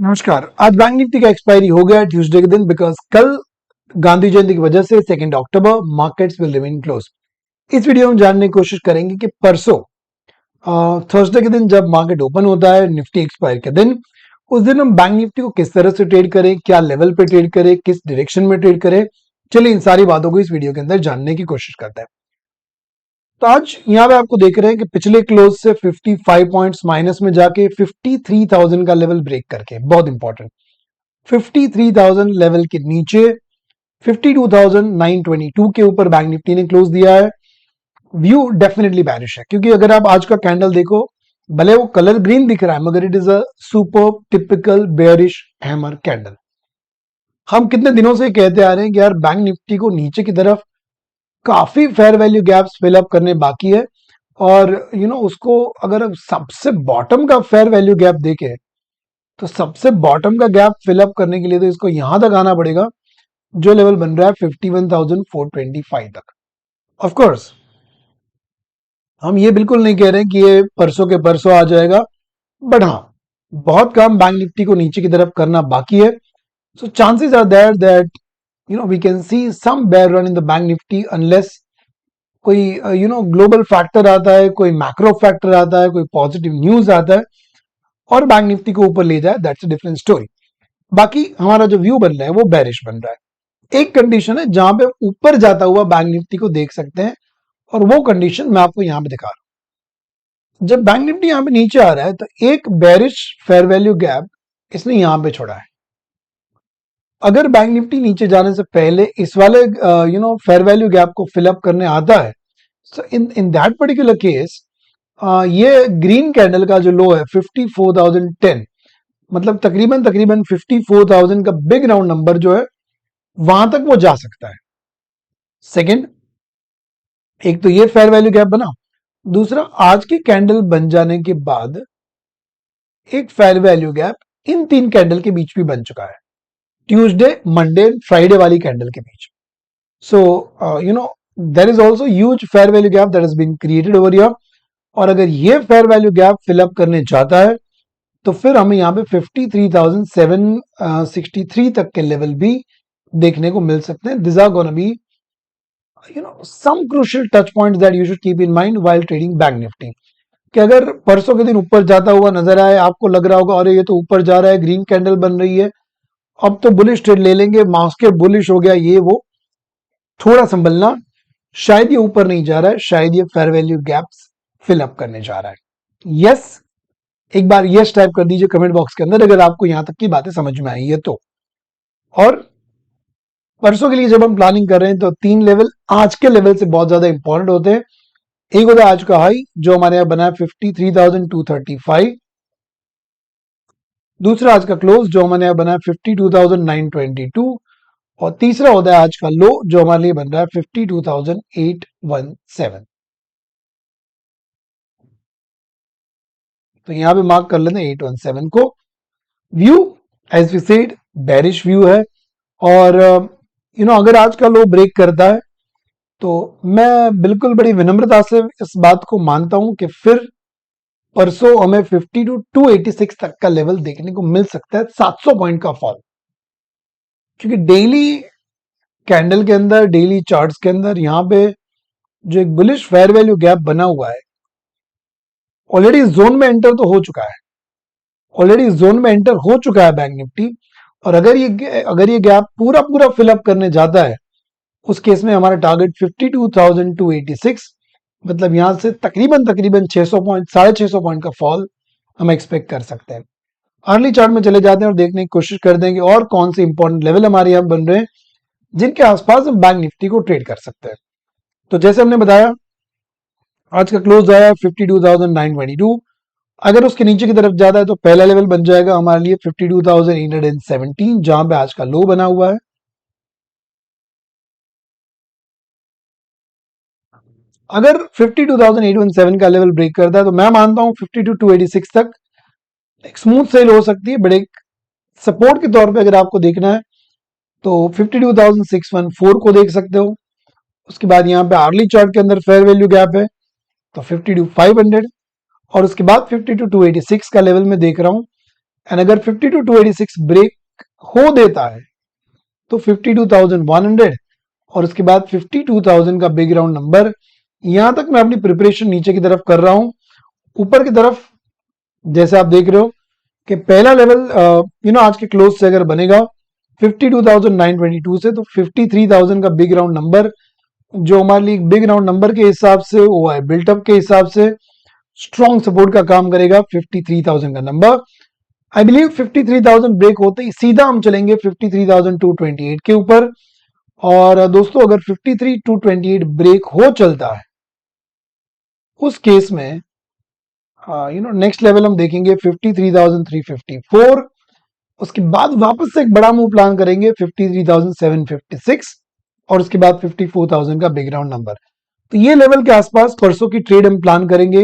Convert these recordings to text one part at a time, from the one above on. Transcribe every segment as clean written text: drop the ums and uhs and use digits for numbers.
नमस्कार। आज bank Nifty का एक्सपायरी हो गया ट्यूसडे के दिन बिकॉज कल गांधी जयंती की वजह से 2 अक्टूबर मार्केट्स विल रिमेन क्लोज। इस वीडियो में जानने की कोशिश करेंगे कि परसों थर्सडे के दिन जब मार्केट ओपन होता है निफ्टी एक्सपायर के दिन, उस दिन हम बैंक निफ्टी को किस तरह से ट्रेड करें, क्या लेवल पे ट्रेड करें, किस डायरेक्शन में ट्रेड करें। चलिए इन सारी बातों को इस वीडियो के अंदर जानने की कोशिश करते हैं। तो आज यहाँ पे आपको देख रहे हैं कि पिछले क्लोज से 55 पॉइंट्स माइनस में जाके 53,000 का लेवल ब्रेक करके, बहुत इंपॉर्टेंट, 53,000 लेवल के नीचे 52,922 के ऊपर बैंक निफ्टी ने क्लोज दिया है। व्यू डेफिनेटली बैरिश है, क्योंकि अगर आप आज का कैंडल देखो, भले वो कलर ग्रीन दिख रहा है मगर it is a super typical bearish hammer candle. हम कितने दिनों से कहते आ रहे हैं कि यार बैंक निफ्टी को नीचे की तरफ काफी फेयर वैल्यू गैप्स फिलअप करने बाकी है, और उसको अगर सबसे बॉटम का फेयर वैल्यू गैप देखे तो सबसे बॉटम का गैप फिलअप करने के लिए तो इसको यहां तक आना पड़ेगा जो लेवल बन रहा है 51,425 तक। ऑफ कोर्स हम ये बिल्कुल नहीं कह रहे हैं कि ये परसों के परसों आ जाएगा, बट हाँ, बहुत काम बैंक निफ्टी को नीचे की तरफ करना बाकी है। So chances are there that we can see some bear run in the Bank Nifty unless कोई ग्लोबल फैक्टर आता है, कोई मैक्रो फैक्टर आता है, कोई पॉजिटिव न्यूज आता है और बैंक निफ्टी को ऊपर ले जाए, दैट्स अ डिफरेंट स्टोरी। बाकी हमारा जो व्यू बन रहा है वो बेरिश बन रहा है। एक कंडीशन है जहां पे ऊपर जाता हुआ बैंक निफ्टी को देख सकते हैं, और वो कंडीशन मैं आपको यहां पे दिखा रहा हूं। जब बैंक निफ्टी यहां पे नीचे आ रहा है तो एक बेरिश फेयर वैल्यू गैप इसने यहां पे छोड़ा है। अगर बैंक निफ्टी नीचे जाने से पहले इस वाले फेयर वैल्यू गैप को फिलअप करने आता है, सो इन दैट पर्टिकुलर केस ये ग्रीन कैंडल का जो लो है 54,010, मतलब तकरीबन तकरीबन 54,000 का बिग राउंड नंबर जो है वहां तक वो जा सकता है। सेकंड, एक तो ये फेयर वैल्यू गैप बना, दूसरा आज की कैंडल बन जाने के बाद एक फेयर वैल्यू गैप इन तीन कैंडल के बीच भी बन चुका है, ट्यूसडे मंडे फ्राइडे वाली कैंडल के बीच। So there is also huge fair value gap that has been created over here, और अगर ये फेयर वैल्यू गैप फिलअप करने चाहता है तो फिर हमें यहाँ पे 53,763 तक के लेवल भी देखने को मिल सकते हैं। This are gonna be some crucial touch points that you should keep in mind while trading bank Nifty. कि अगर परसों के दिन ऊपर जाता हुआ नजर आए, आपको लग रहा होगा अरे ये तो ऊपर जा रहा है, ग्रीन कैंडल बन रही है, अब तो बुलिश ट्रेड ले लेंगे, मार्केट बुलिश हो गया, ये वो, थोड़ा संभलना। शायद ये ऊपर नहीं जा रहा है, शायद ये फेयर वैल्यू गैप्स फिलअप करने जा रहा है। यस, एक बार यस टाइप कर दीजिए कमेंट बॉक्स के अंदर अगर आपको यहां तक की बातें समझ में आई है तो। और परसों के लिए जब हम प्लानिंग कर रहे हैं तो तीन लेवल आज के लेवल से बहुत ज्यादा इंपॉर्टेंट होते हैं। एक होता है आज का हाई जो हमारे यहाँ बना है 53,235, दूसरा आज का क्लोज जो हमारे यहाँ बना है 52,922, और तीसरा होता है आज का लो जो हमारे लिए बन रहा है 52,817। तो यहां पे मार्क कर लेते हैं 817 को। View as we said bearish view है, और अगर आज का लो ब्रेक करता है तो मैं बिल्कुल बड़ी विनम्रता से इस बात को मानता हूं कि फिर परसों हमें 52,286 तक का लेवल देखने को मिल सकता है, 700 पॉइंट का फॉल। क्योंकि डेली कैंडल के अंदर, डेली चार्ट्स के अंदर यहां पे जो एक बुलिश फेयर वैल्यू गैप बना हुआ है, ऑलरेडी जोन में एंटर तो हो चुका है, ऑलरेडी जोन में एंटर हो चुका है बैंक निफ्टी। और अगर ये गैप पूरा पूरा फिलअप करने जाता है, उस केस में हमारा टारगेट 52,286, मतलब यहां से तकरीबन तकरीबन 600 पॉइंट, 650 पॉइंट का फॉल हम एक्सपेक्ट कर सकते हैं। अर्ली चार्ट में चले जाते हैं और देखने की कोशिश करते हैं कि और कौन से इंपॉर्टेंट लेवल हमारे यहां बन रहे हैं जिनके आसपास हम बैंक निफ्टी को ट्रेड कर सकते हैं। तो जैसे हमने बताया, आज का क्लोज आया 52,922, अगर उसके नीचे की तरफ जाता है तो पहला लेवल बन जाएगा हमारे लिए 52,817, जहां पे आज का लो बना हुआ है। अगर 52,817 का लेवल ब्रेक करता है तो मैं मानता हूं 52,286 तक एक स्मूथ सेल हो सकती है, बट एक सपोर्ट के तौर पे अगर आपको देखना है तो 52,614 को देख सकते हो। उसके बाद यहाँ पे आर्ली चार्ट के अंदर फेयर वैल्यू गैप है तो 52,500, और उसके बाद 52,286 का लेवल में देख रहा हूं एंड अगर 52,286 ब्रेक हो देता है तो 52,100 और उसके बाद 52,000 का बिग राउंड नंबर। यहां तक मैं अपनी प्रिपरेशन नीचे की तरफ कर रहा हूं। ऊपर की तरफ जैसे आप देख रहे हो कि पहला लेवल आज के क्लोज से अगर बनेगा 52,922 से, तो 53,000 का बिग राउंड नंबर जो हमारे लिए बिग राउंड नंबर के हिसाब से वो है बिल्टअप के हिसाब से स्ट्रॉन्ग सपोर्ट का काम करेगा 53,000 का नंबर। आई बिलीव 53,000 ब्रेक होते ही सीधा हम चलेंगे 53,228 के ऊपर। और दोस्तों अगर 53,228 ब्रेक हो चलता है उस केस में नेक्स्ट लेवल हम देखेंगे 53,354। उसके बाद वापस से एक बड़ा मूव प्लान करेंगे 53,756 और उसके बाद 54,000 का बिग राउंड नंबर। तो ये लेवल के आसपास परसों की ट्रेड हम प्लान करेंगे।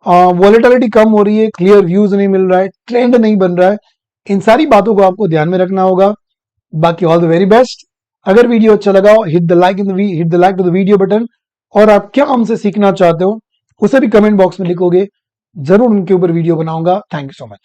वॉलेटिलिटी कम हो रही है, क्लियर व्यूज नहीं मिल रहा है, ट्रेंड नहीं बन रहा है, इन सारी बातों को आपको ध्यान में रखना होगा। बाकी ऑल द वेरी बेस्ट। अगर वीडियो अच्छा लगा हो hit the like to the video button. और आप क्या हमसे सीखना चाहते हो उसे भी कमेंट बॉक्स में लिखोगे, जरूर उनके ऊपर वीडियो बनाऊंगा। Thank you so much.